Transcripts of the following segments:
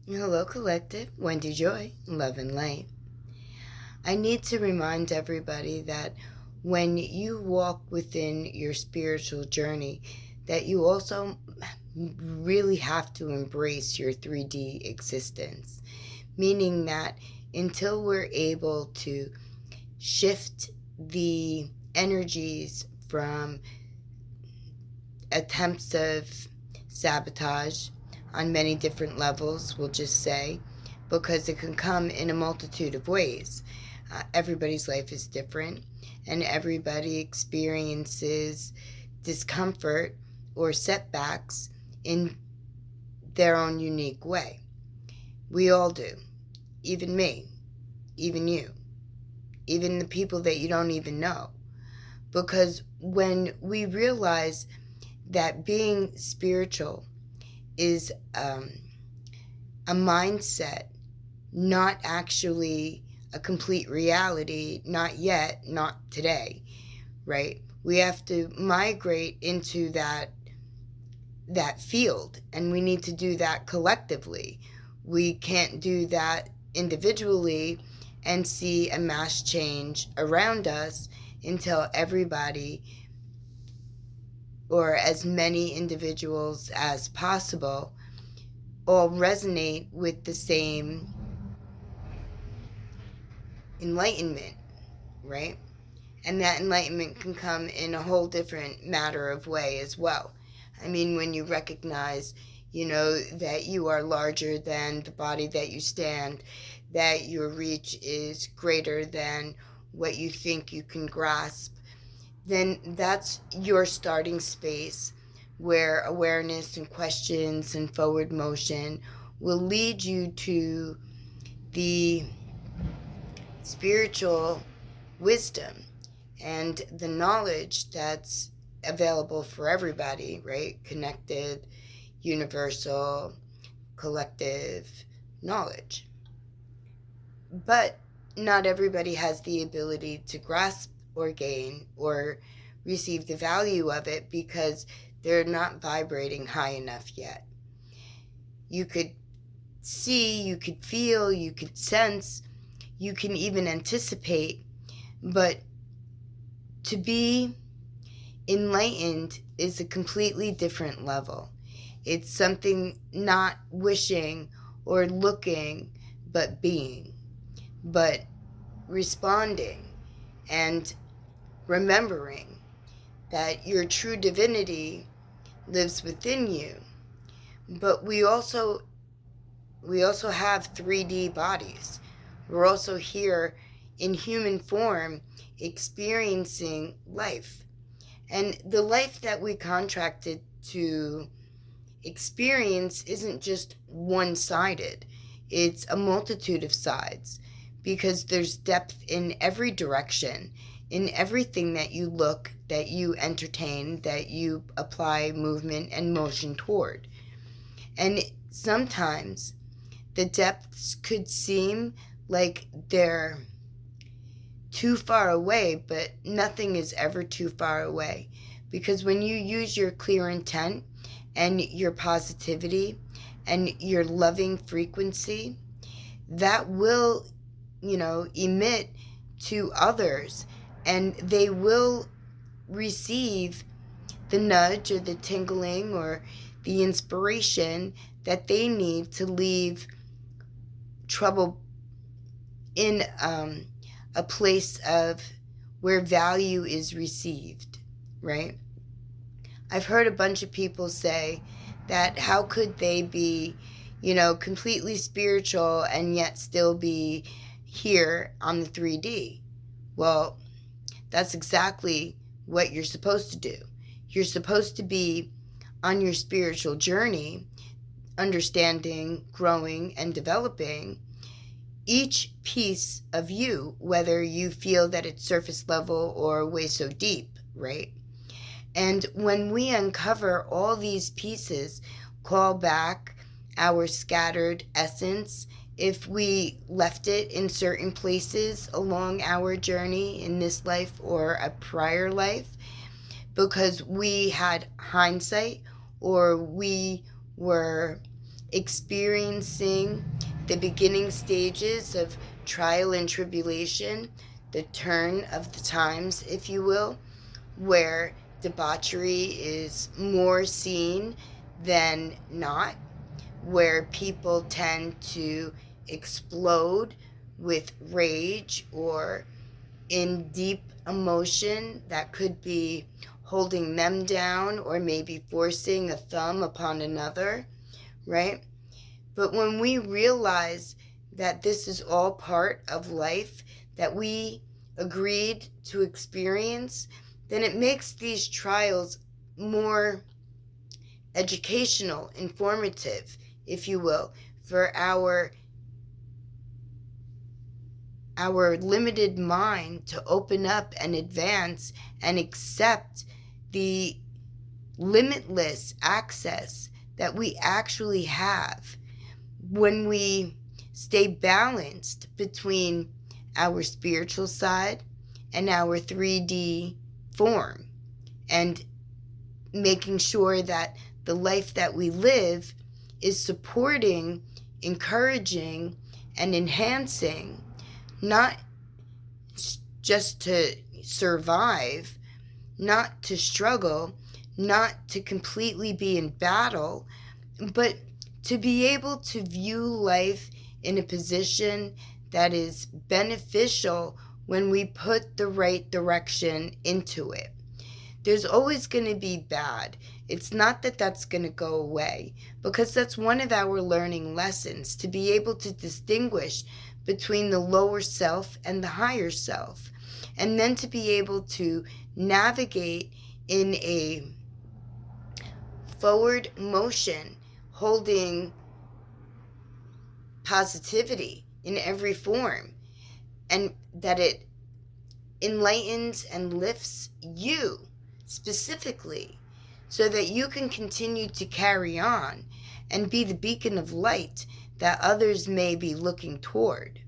Hello, Collective. Wendy Joy, Love and Light. I need to remind everybody that when you walk within your spiritual journey, that you also really have to embrace your 3D existence, meaning that until we're able to shift the energies from attempts of sabotage on many different levels, we'll just say, because it can come in a multitude of ways. Everybody's life is different, and everybody experiences discomfort or setbacks in their own unique way. We all do. Even me, even you, even the people that you don't even know. Because when we realize that being spiritual is a mindset, not actually a complete reality, not yet, not today, right? We have to migrate into that field, and we need to do that collectively. We can't do that individually and see a mass change around us until everybody, or as many individuals as possible, all resonate with the same enlightenment, right? And that enlightenment can come in a whole different matter of way as well. I mean, when you recognize, that you are larger than the body that you stand, that your reach is greater than what you think you can grasp, then that's your starting space where awareness and questions and forward motion will lead you to the spiritual wisdom and the knowledge that's available for everybody, right? Connected, universal, collective knowledge. But not everybody has the ability to grasp or gain or receive the value of it because they're not vibrating high enough yet. You could see, you could feel, you could sense, you can even anticipate, but to be enlightened is a completely different level. It's something not wishing or looking, but being, but responding and remembering that your true divinity lives within you. But we also have 3D bodies. We're also here in human form experiencing life. And the life that we contracted to experience isn't just one-sided. It's a multitude of sides because there's depth in every direction, in everything that you look, that you entertain, that you apply movement and motion toward. And sometimes the depths could seem like they're too far away, but nothing is ever too far away. Because when you use your clear intent and your positivity and your loving frequency, that will, emit to others, and they will receive the nudge or the tingling or the inspiration that they need to leave trouble in a place of where value is received, right? I've heard a bunch of people say that how could they be, completely spiritual and yet still be here on the 3D? Well, that's exactly what you're supposed to do. You're supposed to be on your spiritual journey, understanding, growing, and developing each piece of you, whether you feel that it's surface level or way so deep, right? And when we uncover all these pieces, call back our scattered essence, if we left it in certain places along our journey in this life or a prior life, because we had hindsight or we were experiencing the beginning stages of trial and tribulation, the turn of the times, if you will, where debauchery is more seen than not, where people tend to explode with rage or in deep emotion that could be holding them down or maybe forcing a thumb upon another, right? But when we realize that this is all part of life that we agreed to experience, then it makes these trials more educational, informative, if you will, for our limited mind to open up and advance and accept the limitless access that we actually have when we stay balanced between our spiritual side and our 3D form, and making sure that the life that we live is supporting, encouraging, and enhancing, not just to survive, not to struggle, not to completely be in battle, but to be able to view life in a position that is beneficial when we put the right direction into it. There's always going to be bad. It's not that that's going to go away, because that's one of our learning lessons, to be able to distinguish between the lower self and the higher self, and then to be able to navigate in a forward motion, holding positivity in every form, and that it enlightens and lifts you specifically, so that you can continue to carry on and be the beacon of light that others may be looking toward.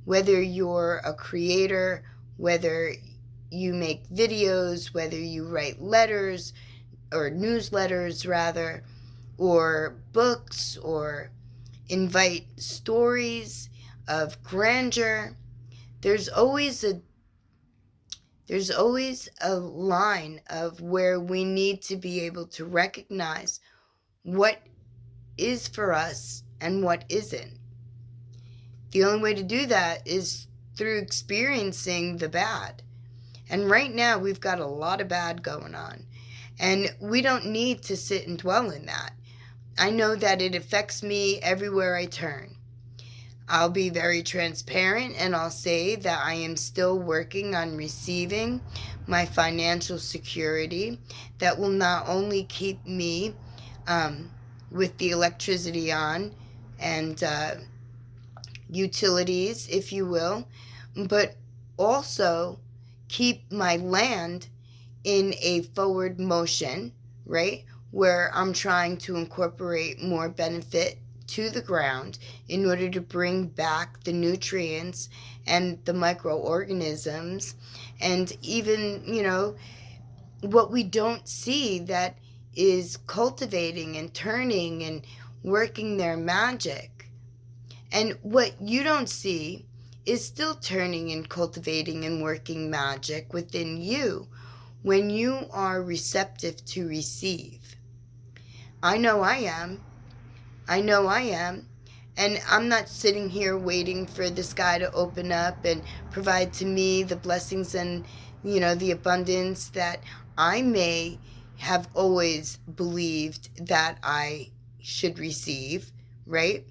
Whether you're a creator, whether you make videos, whether you write letters or newsletters rather, or books, or invite stories of grandeur, there's always a line of where we need to be able to recognize what is for us and what isn't. The only way to do that is through experiencing the bad. And right now we've got a lot of bad going on. And we don't need to sit and dwell in that. I know that it affects me everywhere I turn. I'll be very transparent, and I'll say that I am still working on receiving my financial security that will not only keep me with the electricity on and utilities, if you will, but also keep my land in a forward motion, right? Where I'm trying to incorporate more benefit to the ground in order to bring back the nutrients and the microorganisms, and even, what we don't see that is cultivating and turning and working their magic. And what you don't see is still turning and cultivating and working magic within you when you are receptive to receive. I know I am. And I'm not sitting here waiting for the sky to open up and provide to me the blessings and, the abundance that I may have always believed that I should receive, right?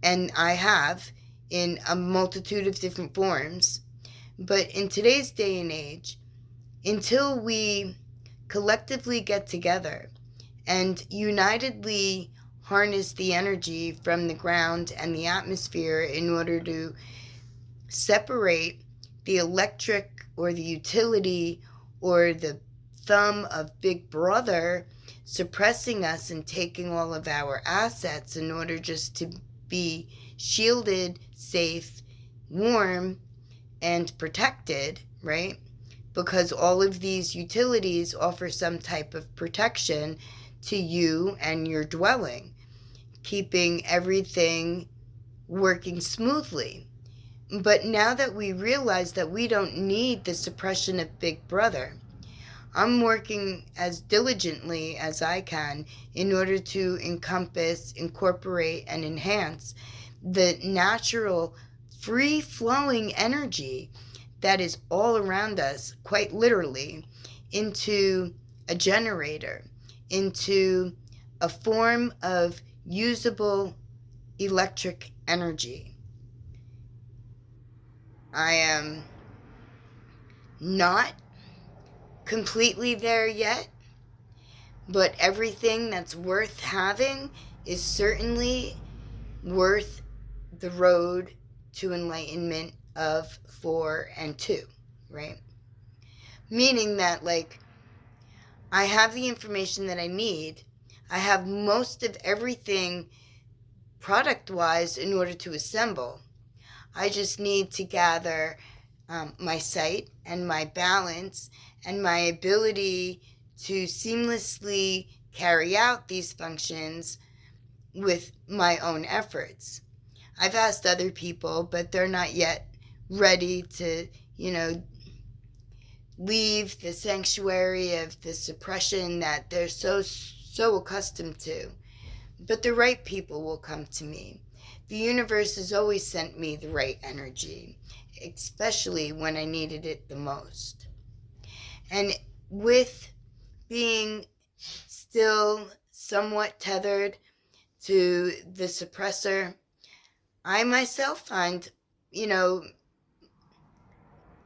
And I have in a multitude of different forms. But in today's day and age, until we collectively get together and unitedly harness the energy from the ground and the atmosphere in order to separate the electric or the utility or the thumb of Big Brother suppressing us and taking all of our assets in order just to be shielded, safe, warm, and protected, right? Because all of these utilities offer some type of protection to you and your dwelling. keeping everything working smoothly. But now that we realize that we don't need the suppression of Big Brother, I'm working as diligently as I can in order to encompass, incorporate, and enhance the natural, free-flowing energy that is all around us, quite literally, into a generator, into a form of usable electric energy. I am not completely there yet, but everything that's worth having is certainly worth the road to enlightenment of 4 and 2, right? Meaning that, like, I have the information that I need. I have most of everything product-wise in order to assemble. I just need to gather my sight and my balance and my ability to seamlessly carry out these functions with my own efforts. I've asked other people, but they're not yet ready to, leave the sanctuary of the suppression that they're so accustomed to. But the right people will come to me. The universe has always sent me the right energy, especially when I needed it the most. And with being still somewhat tethered to the suppressor, I myself find,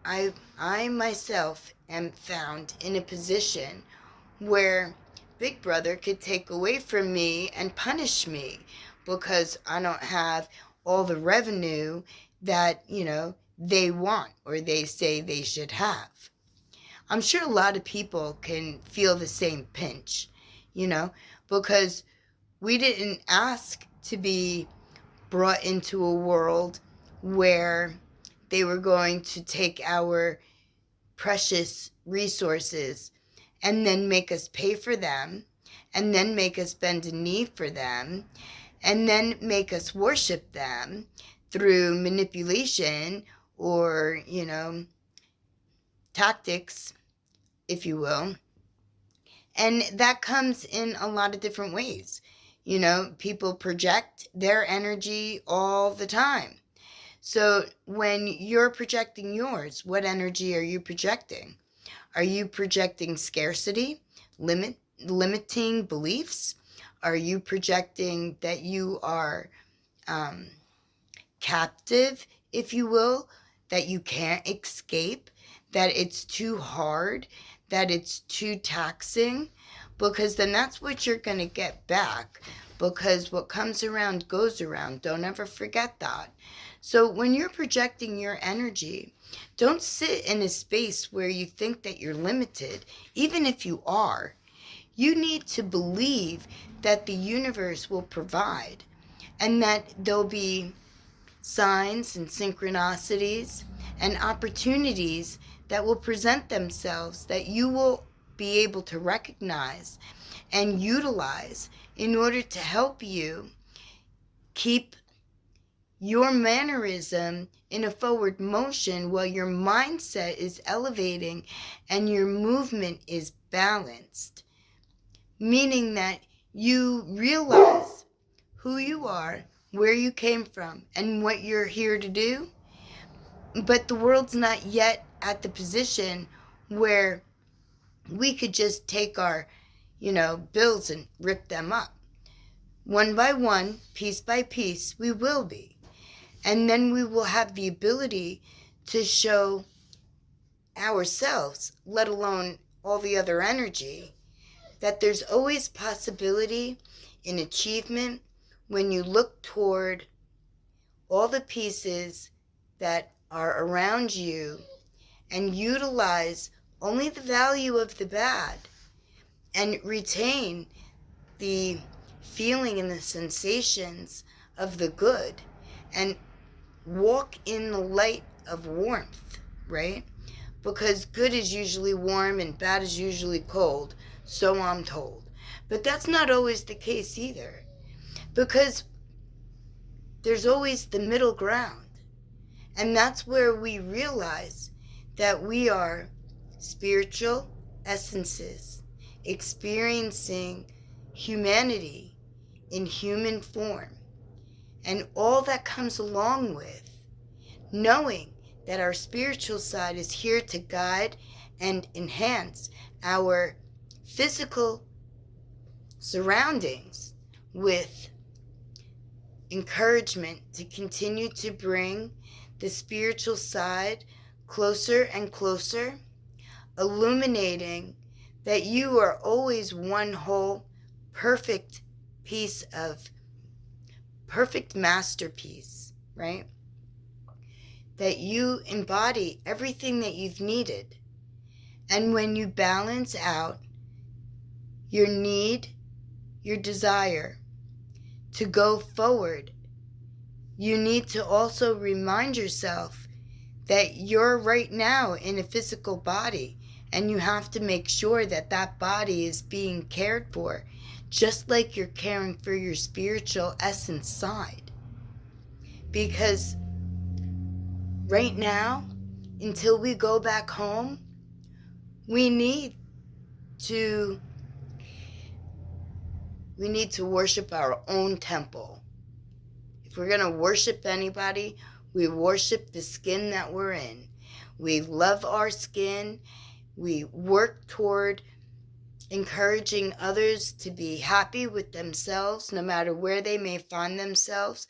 I myself am found in a position where Big Brother could take away from me and punish me because I don't have all the revenue that, they want or they say they should have. I'm sure a lot of people can feel the same pinch, because we didn't ask to be brought into a world where they were going to take our precious resources and then make us pay for them, and then make us bend a knee for them, and then make us worship them through manipulation or, tactics, if you will. And that comes in a lot of different ways. People project their energy all the time. So when you're projecting yours, what energy are you projecting? Are you projecting scarcity, limiting beliefs? Are you projecting that you are captive, if you will, that you can't escape, that it's too hard, that it's too taxing? Because then that's what you're going to get back, because what comes around goes around. Don't ever forget that. So when you're projecting your energy, don't sit in a space where you think that you're limited, even if you are. You need to believe that the universe will provide and that there'll be signs and synchronicities and opportunities that will present themselves that you will be able to recognize and utilize in order to help you keep your mannerism in a forward motion while your mindset is elevating and your movement is balanced. Meaning that you realize who you are, where you came from, and what you're here to do. But the world's not yet at the position where we could just take our, bills and rip them up. One by one, piece by piece, we will be. And then we will have the ability to show ourselves, let alone all the other energy, that there's always possibility in achievement when you look toward all the pieces that are around you and utilize only the value of the bad and retain the feeling and the sensations of the good and walk in the light of warmth, right? Because good is usually warm and bad is usually cold, so I'm told. But that's not always the case either. because there's always the middle ground. And that's where we realize that we are spiritual essences experiencing humanity in human form, and all that comes along with knowing that our spiritual side is here to guide and enhance our physical surroundings with encouragement to continue to bring the spiritual side closer and closer, illuminating that you are always one whole, perfect piece of perfect masterpiece, right? That you embody everything that you've needed. And when you balance out your need, your desire to go forward, you need to also remind yourself that you're right now in a physical body, and you have to make sure that that body is being cared for, just like you're caring for your spiritual essence side. Because right now, until we go back home, we need to worship our own temple. If we're going to worship anybody, we worship the skin that we're in. We love our skin. We work toward encouraging others to be happy with themselves, no matter where they may find themselves,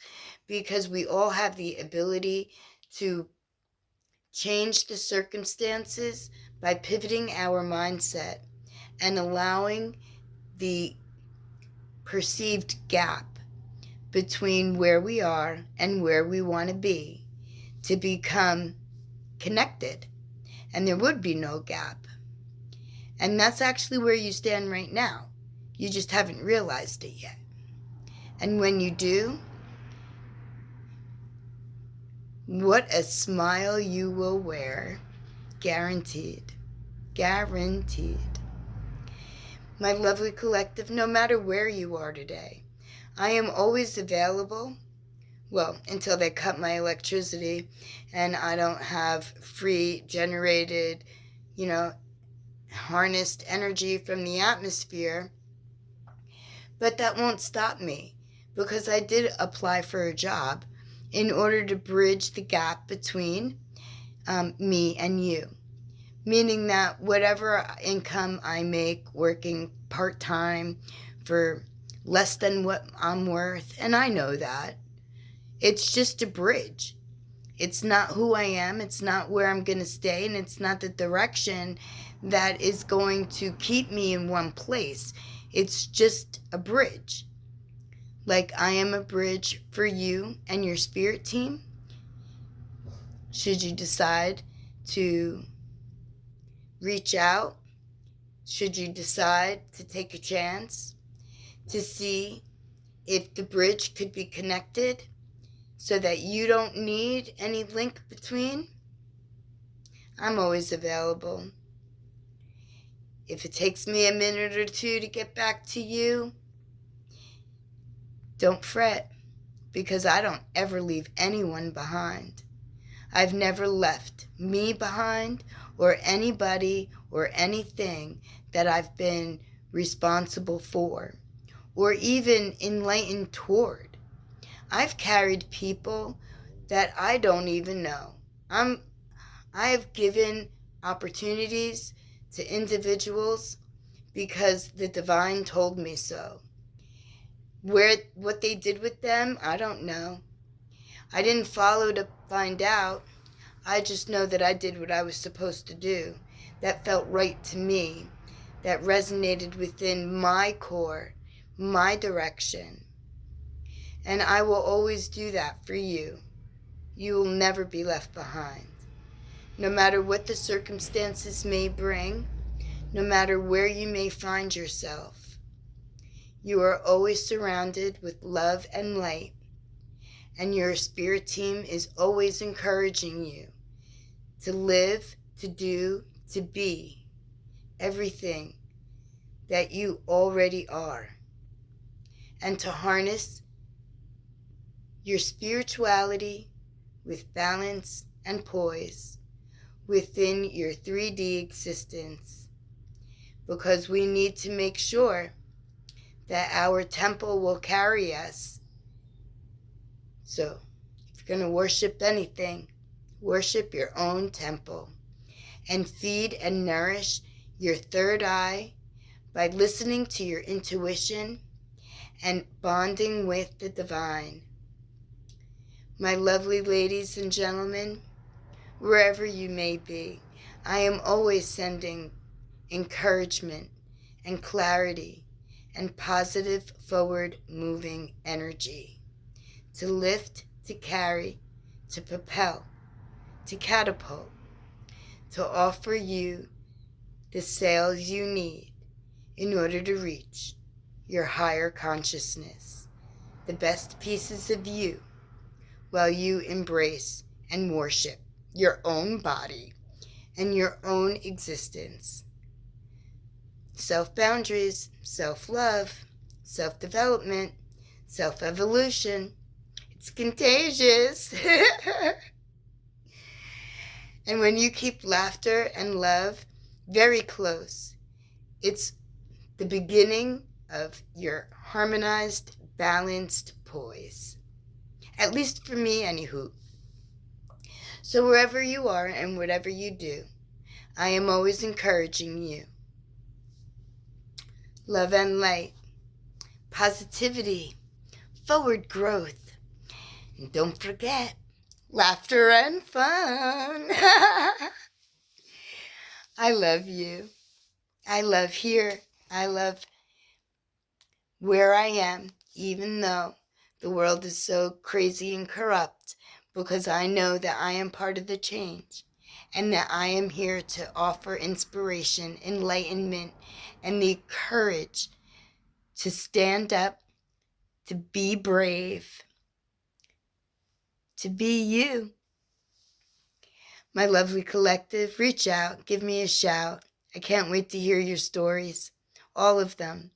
because we all have the ability to change the circumstances by pivoting our mindset and allowing the perceived gap between where we are and where we want to be to become connected, and there would be no gap. And that's actually where you stand right now. You just haven't realized it yet. And when you do, what a smile you will wear. Guaranteed. Guaranteed. My lovely collective, no matter where you are today, I am always available. Well, until they cut my electricity and I don't have free generated, harnessed energy from the atmosphere. But that won't stop me, because I did apply for a job in order to bridge the gap between me and you. Meaning that whatever income I make working part-time for less than what I'm worth, and I know that, it's just a bridge. It's not who I am, it's not where I'm going to stay, and it's not the direction that is going to keep me in one place. It's just a bridge. Like I am a bridge for you and your spirit team. Should you decide to reach out, should you decide to take a chance to see if the bridge could be connected so that you don't need any link between, I'm always available. If it takes me a minute or two to get back to you, don't fret, because I don't ever leave anyone behind. I've never left me behind, or anybody or anything that I've been responsible for, or even enlightened toward. I've carried people that I don't even know. I've given opportunities to individuals because the divine told me so. What they did with them, I don't know. I didn't follow to find out. I just know that I did what I was supposed to do. That felt right to me. That resonated within my core, my direction. And I will always do that for you. You will never be left behind. No matter what the circumstances may bring, no matter where you may find yourself, you are always surrounded with love and light, and your spirit team is always encouraging you to live, to do, to be everything that you already are, and to harness your spirituality with balance and poise within your 3D existence, because we need to make sure that our temple will carry us. So, if you're going to worship anything, worship your own temple and feed and nourish your third eye by listening to your intuition and bonding with the divine. My lovely ladies and gentlemen, wherever you may be, I am always sending encouragement and clarity and positive forward moving energy to lift, to carry, to propel, to catapult, to offer you the sails you need in order to reach your higher consciousness, the best pieces of you, while you embrace and worship your own body and your own existence. Self-boundaries, self-love, self-development, self-evolution. It's contagious. And when you keep laughter and love very close, it's the beginning of your harmonized, balanced poise. At least for me, anywho. So wherever you are and whatever you do, I am always encouraging you. Love and light, positivity, forward growth, and don't forget, laughter and fun. I love you. I love here. I love where I am, even though the world is so crazy and corrupt, because I know that I am part of the change and that I am here to offer inspiration, enlightenment, and the courage to stand up, to be brave, to be you. My lovely collective, reach out, give me a shout. I can't wait to hear your stories, all of them.